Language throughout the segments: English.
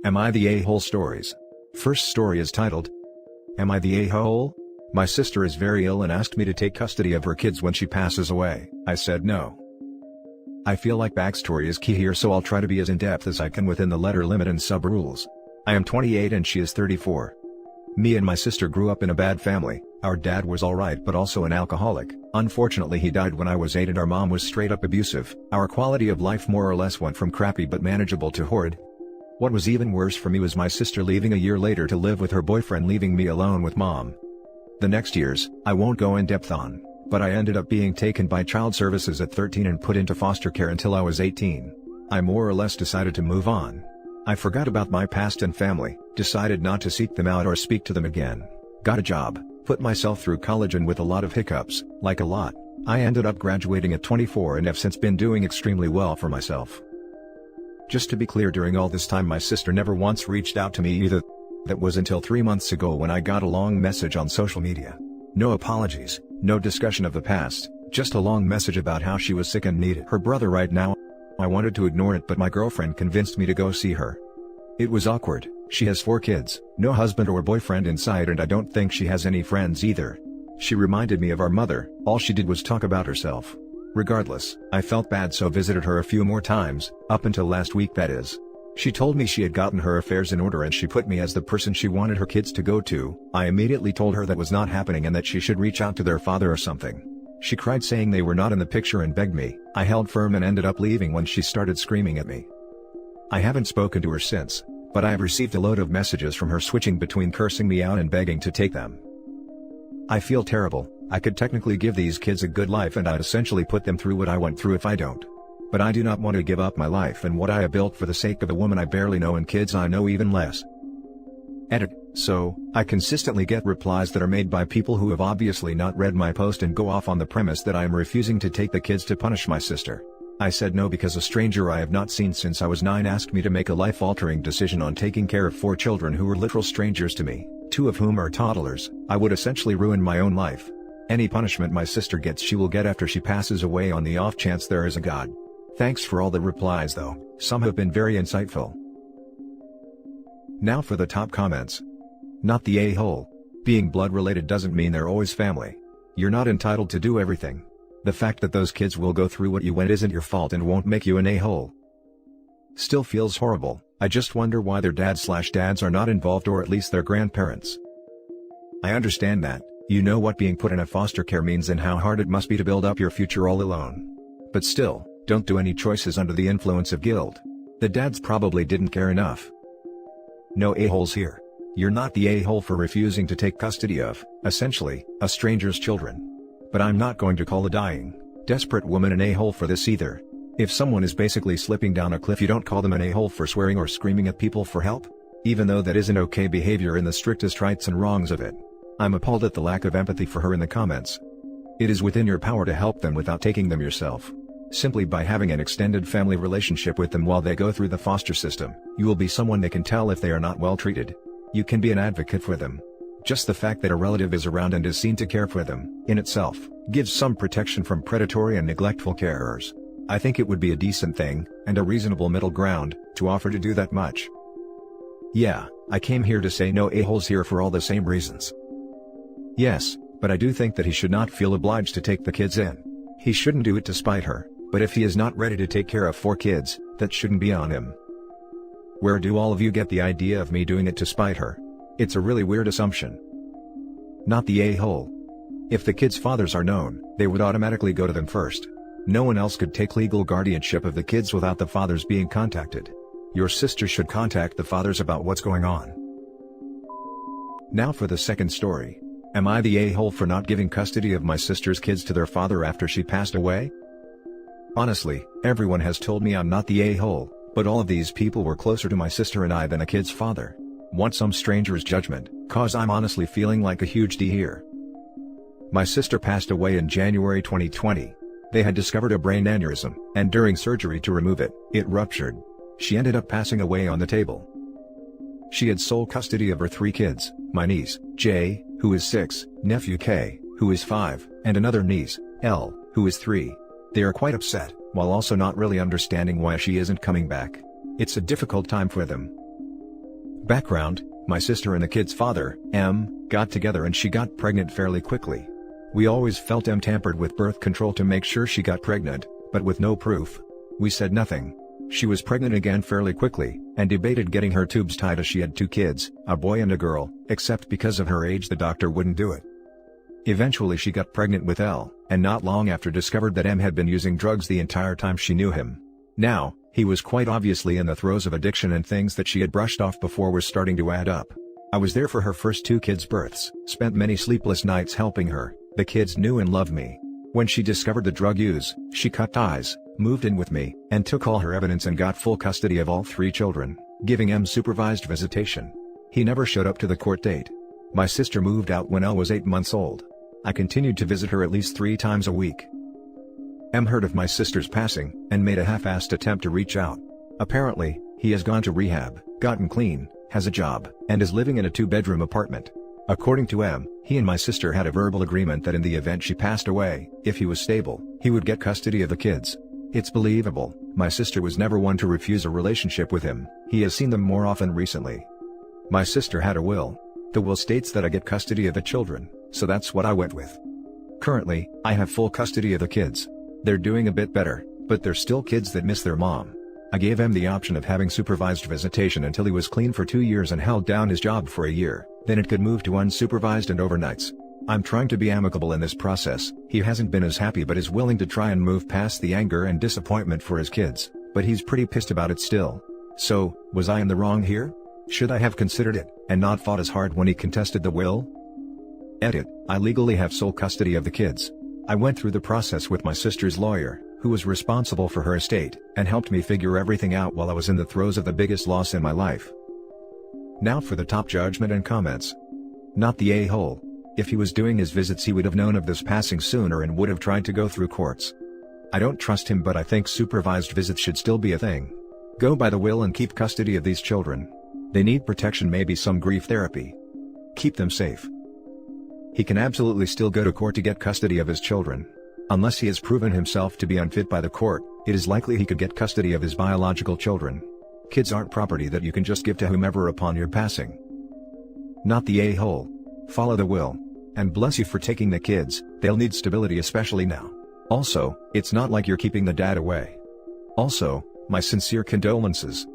Am I the A-hole stories? First story is titled, Am I the A-hole? My sister is very ill and asked me to take custody of her kids when she passes away. I said no. I feel like backstory is key here, so I'll try to be as in-depth as I can within the letter limit and sub-rules. I am 28 and she is 34. Me and my sister grew up in a bad family. Our dad was alright but also an alcoholic. Unfortunately he died when I was 8 and our mom was straight up abusive. Our quality of life more or less went from crappy but manageable to horrid. What was even worse for me was my sister leaving a year later to live with her boyfriend, leaving me alone with mom. The next years, I won't go in depth on, but I ended up being taken by child services at 13 and put into foster care until I was 18. I more or less decided to move on. I forgot about my past and family, decided not to seek them out or speak to them again. Got a job, put myself through college, and with a lot of hiccups, like a lot, I ended up graduating at 24 and have since been doing extremely well for myself. Just to be clear, during all this time my sister never once reached out to me either. That was until 3 months ago when I got a long message on social media. No apologies, no discussion of the past, just a long message about how she was sick and needed her brother right now. I wanted to ignore it, but my girlfriend convinced me to go see her. It was awkward. She has 4 kids, no husband or boyfriend in sight, and I don't think she has any friends either. She reminded me of our mother. All she did was talk about herself. Regardless, I felt bad, so visited her a few more times, up until last week that is. She told me she had gotten her affairs in order and she put me as the person she wanted her kids to go to. I immediately told her that was not happening and that she should reach out to their father or something. She cried, saying they were not in the picture, and begged me. I held firm and ended up leaving when she started screaming at me. I haven't spoken to her since, but I have received a load of messages from her switching between cursing me out and begging to take them. I feel terrible. I could technically give these kids a good life and I'd essentially put them through what I went through if I don't. But I do not want to give up my life and what I have built for the sake of a woman I barely know and kids I know even less. Edit. So, I consistently get replies that are made by people who have obviously not read my post and go off on the premise that I am refusing to take the kids to punish my sister. I said no because a stranger I have not seen since I was 9 asked me to make a life-altering decision on taking care of 4 children who were literal strangers to me, 2 of whom are toddlers. I would essentially ruin my own life. Any punishment my sister gets she will get after she passes away, on the off chance there is a God. Thanks for all the replies though, some have been very insightful. Now for the top comments. Not the a-hole. Being blood related doesn't mean they're always family. You're not entitled to do everything. The fact that those kids will go through what you went isn't your fault and won't make you an a-hole. Still feels horrible. I just wonder why their dads are not involved, or at least their grandparents. I understand that, you know what being put in a foster care means and how hard it must be to build up your future all alone. But still, don't do any choices under the influence of guilt. The dads probably didn't care enough. No a-holes here. You're not the a-hole for refusing to take custody of, essentially, a stranger's children. But I'm not going to call a dying, desperate woman an a-hole for this either. If someone is basically slipping down a cliff, you don't call them an a-hole for swearing or screaming at people for help? Even though that isn't okay behavior in the strictest rights and wrongs of it. I'm appalled at the lack of empathy for her in the comments. It is within your power to help them without taking them yourself. Simply by having an extended family relationship with them while they go through the foster system, you will be someone they can tell if they are not well treated. You can be an advocate for them. Just the fact that a relative is around and is seen to care for them, in itself, gives some protection from predatory and neglectful carers. I think it would be a decent thing, and a reasonable middle ground, to offer to do that much. Yeah, I came here to say no a-holes here for all the same reasons. Yes, but I do think that he should not feel obliged to take the kids in. He shouldn't do it to spite her, but if he is not ready to take care of 4 kids, that shouldn't be on him. Where do all of you get the idea of me doing it to spite her? It's a really weird assumption. Not the a-hole. If the kids' fathers are known, they would automatically go to them first. No one else could take legal guardianship of the kids without the fathers being contacted. Your sister should contact the fathers about what's going on. Now for the second story. Am I the a-hole for not giving custody of my sister's kids to their father after she passed away? Honestly, everyone has told me I'm not the a-hole, but all of these people were closer to my sister and I than a kid's father. Want some stranger's judgment, cause I'm honestly feeling like a huge D here. My sister passed away in January 2020. They had discovered a brain aneurysm, and during surgery to remove it, it ruptured. She ended up passing away on the table. She had sole custody of her 3 kids, my niece, J, who is 6, nephew K, who is 5, and another niece, L, who is 3. They are quite upset, while also not really understanding why she isn't coming back. It's a difficult time for them. Background: my sister and the kid's father, M, got together and she got pregnant fairly quickly. We always felt M tampered with birth control to make sure she got pregnant, but with no proof. We said nothing. She was pregnant again fairly quickly, and debated getting her tubes tied as she had 2 kids, a boy and a girl, except because of her age the doctor wouldn't do it. Eventually she got pregnant with L, and not long after discovered that M had been using drugs the entire time she knew him. Now, he was quite obviously in the throes of addiction, and things that she had brushed off before were starting to add up. I was there for her first 2 kids' births, spent many sleepless nights helping her. The kids knew and loved me. When she discovered the drug use, she cut ties, moved in with me, and took all her evidence and got full custody of all 3 children, giving M supervised visitation. He never showed up to the court date. My sister moved out when L was 8 months old. I continued to visit her at least 3 times a week. M heard of my sister's passing, and made a half-assed attempt to reach out. Apparently, he has gone to rehab, gotten clean, has a job, and is living in a 2-bedroom apartment. According to M, he and my sister had a verbal agreement that in the event she passed away, if he was stable, he would get custody of the kids. It's believable. My sister was never one to refuse a relationship with him. He has seen them more often recently. My sister had a will. The will states that I get custody of the children, so that's what I went with. Currently, I have full custody of the kids. They're doing a bit better, but they're still kids that miss their mom. I gave him the option of having supervised visitation until he was clean for 2 years and held down his job for a year, then it could move to unsupervised and overnights. I'm trying to be amicable in this process. He hasn't been as happy but is willing to try and move past the anger and disappointment for his kids, but he's pretty pissed about it still. So, was I in the wrong here? Should I have considered it, and not fought as hard when he contested the will? Edit: I legally have sole custody of the kids. I went through the process with my sister's lawyer, who was responsible for her estate, and helped me figure everything out while I was in the throes of the biggest loss in my life. Now for the top judgment and comments. Not the a-hole. If he was doing his visits he would have known of this passing sooner and would have tried to go through courts. I don't trust him, but I think supervised visits should still be a thing. Go by the will and keep custody of these children. They need protection, maybe some grief therapy. Keep them safe. He can absolutely still go to court to get custody of his children. Unless he has proven himself to be unfit by the court, it is likely he could get custody of his biological children. Kids aren't property that you can just give to whomever upon your passing. Not the a-hole. Follow the will. And bless you for taking the kids, they'll need stability especially now. Also, it's not like you're keeping the dad away. Also, my sincere condolences.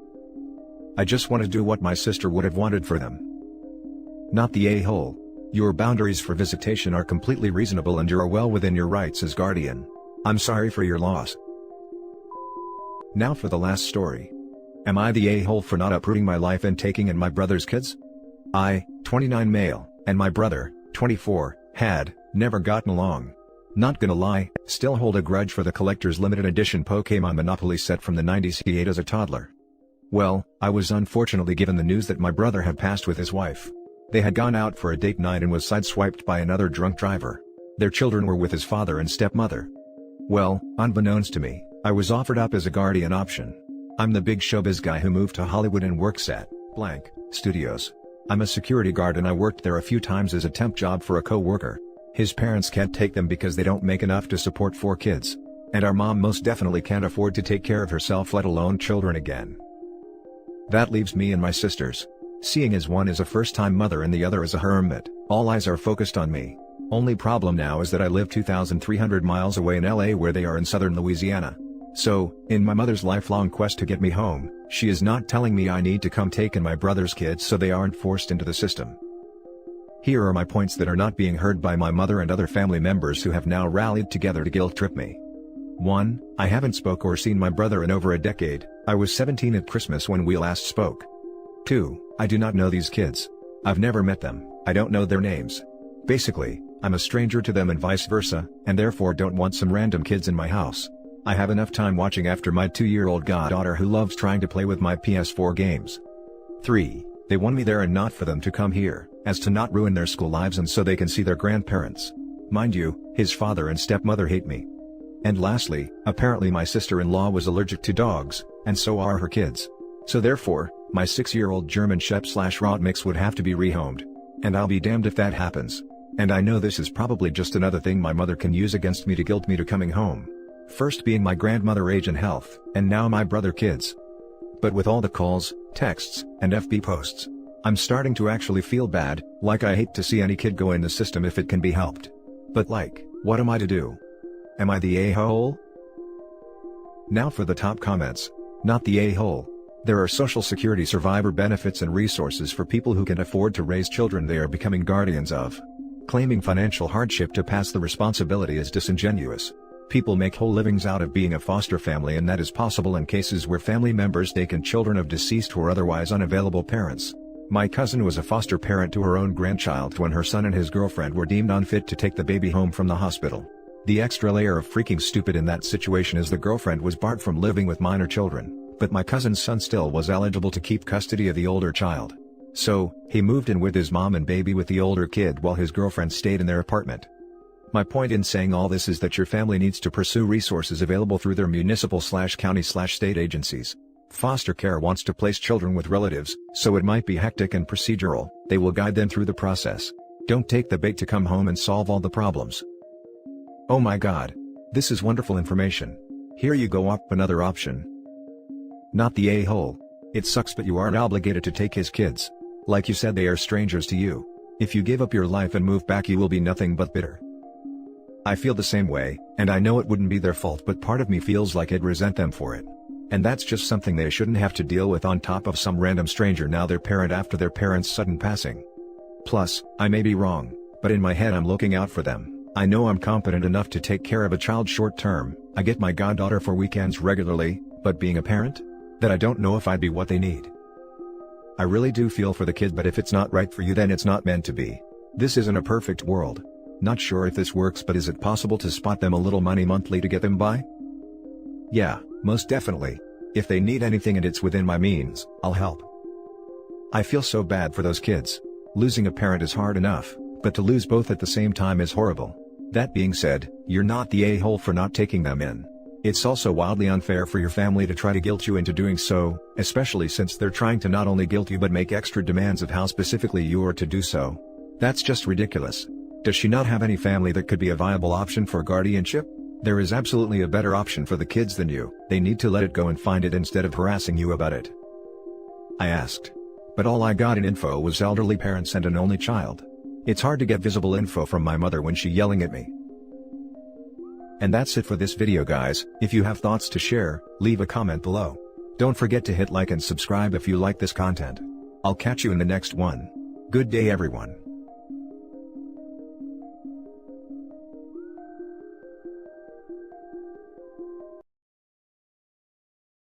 I just want to do what my sister would have wanted for them. Not the a-hole. Your boundaries for visitation are completely reasonable and you're well within your rights as guardian. I'm sorry for your loss. Now for the last story. Am I the a-hole for not uprooting my life and taking in my brother's kids? I, 29 male, and my brother, 24, had never gotten along. Not gonna lie, still hold a grudge for the collector's limited edition Pokémon Monopoly set from the 90s he ate as a toddler. Well, I was unfortunately given the news that my brother had passed with his wife. They had gone out for a date night and was sideswiped by another drunk driver. Their children were with his father and stepmother. Well, unbeknownst to me, I was offered up as a guardian option. I'm the big showbiz guy who moved to Hollywood and works at blank studios. I'm a security guard and I worked there a few times as a temp job for a co-worker. His parents can't take them because they don't make enough to support 4 kids. And our mom most definitely can't afford to take care of herself, let alone children again. That leaves me and my sisters. Seeing as one is a first-time mother and the other is a hermit, all eyes are focused on me. Only problem now is that I live 2,300 miles away in LA where they are in southern Louisiana. So, in my mother's lifelong quest to get me home, she is not telling me I need to come take in my brother's kids so they aren't forced into the system. Here are my points that are not being heard by my mother and other family members who have now rallied together to guilt trip me. 1. I haven't spoke or seen my brother in over a decade. I was 17 at Christmas when we last spoke. 2. I do not know these kids. I've never met them, I don't know their names. Basically, I'm a stranger to them and vice versa, and therefore don't want some random kids in my house. I have enough time watching after my 2-year-old goddaughter who loves trying to play with my PS4 games. 3. They want me there and not for them to come here, as to not ruin their school lives and so they can see their grandparents. Mind you, his father and stepmother hate me. And lastly, apparently my sister-in-law was allergic to dogs, and so are her kids. So therefore, my 6-year-old German Shep/Rot mix would have to be rehomed. And I'll be damned if that happens. And I know this is probably just another thing my mother can use against me to guilt me to coming home. First being my grandmother age and health, and now my brother kids. But with all the calls, texts, and FB posts, I'm starting to actually feel bad, like I hate to see any kid go in the system if it can be helped. But like, what am I to do? Am I the a-hole? Now for the top comments. Not the a-hole. There are Social Security survivor benefits and resources for people who can afford to raise children they are becoming guardians of. Claiming financial hardship to pass the responsibility is disingenuous. People make whole livings out of being a foster family, and that is possible in cases where family members take in children of deceased or otherwise unavailable parents. My cousin was a foster parent to her own grandchild when her son and his girlfriend were deemed unfit to take the baby home from the hospital. The extra layer of freaking stupid in that situation is the girlfriend was barred from living with minor children, but my cousin's son still was eligible to keep custody of the older child. So, he moved in with his mom and baby with the older kid while his girlfriend stayed in their apartment. My point in saying all this is that your family needs to pursue resources available through their municipal/county/state agencies. Foster care wants to place children with relatives, so it might be hectic and procedural. They will guide them through the process. Don't take the bait to come home and solve all the problems. Oh my god. This is wonderful information. Here you go, up another option. Not the a-hole. It sucks, but you aren't obligated to take his kids. Like you said, they are strangers to you. If you give up your life and move back, you will be nothing but bitter. I feel the same way, and I know it wouldn't be their fault, but part of me feels like I'd resent them for it. And that's just something they shouldn't have to deal with on top of some random stranger, now their parent after their parents' sudden passing. Plus, I may be wrong, but in my head I'm looking out for them. I know I'm competent enough to take care of a child short term. I get my goddaughter for weekends regularly, but being a parent? That I don't know if I'd be what they need. I really do feel for the kid, but if it's not right for you, then it's not meant to be. This isn't a perfect world. Not sure if this works, but is it possible to spot them a little money monthly to get them by? Yeah, most definitely. If they need anything and it's within my means, I'll help. I feel so bad for those kids. Losing a parent is hard enough, but to lose both at the same time is horrible. That being said, you're not the a-hole for not taking them in. It's also wildly unfair for your family to try to guilt you into doing so, especially since they're trying to not only guilt you but make extra demands of how specifically you are to do so. That's just ridiculous. Does she not have any family that could be a viable option for guardianship? There is absolutely a better option for the kids than you. They need to let it go and find it instead of harassing you about it. I asked. But all I got in info was elderly parents and an only child. It's hard to get visible info from my mother when she's yelling at me. And that's it for this video, guys. If you have thoughts to share, leave a comment below. Don't forget to hit like and subscribe if you like this content. I'll catch you in the next one. Good day, everyone.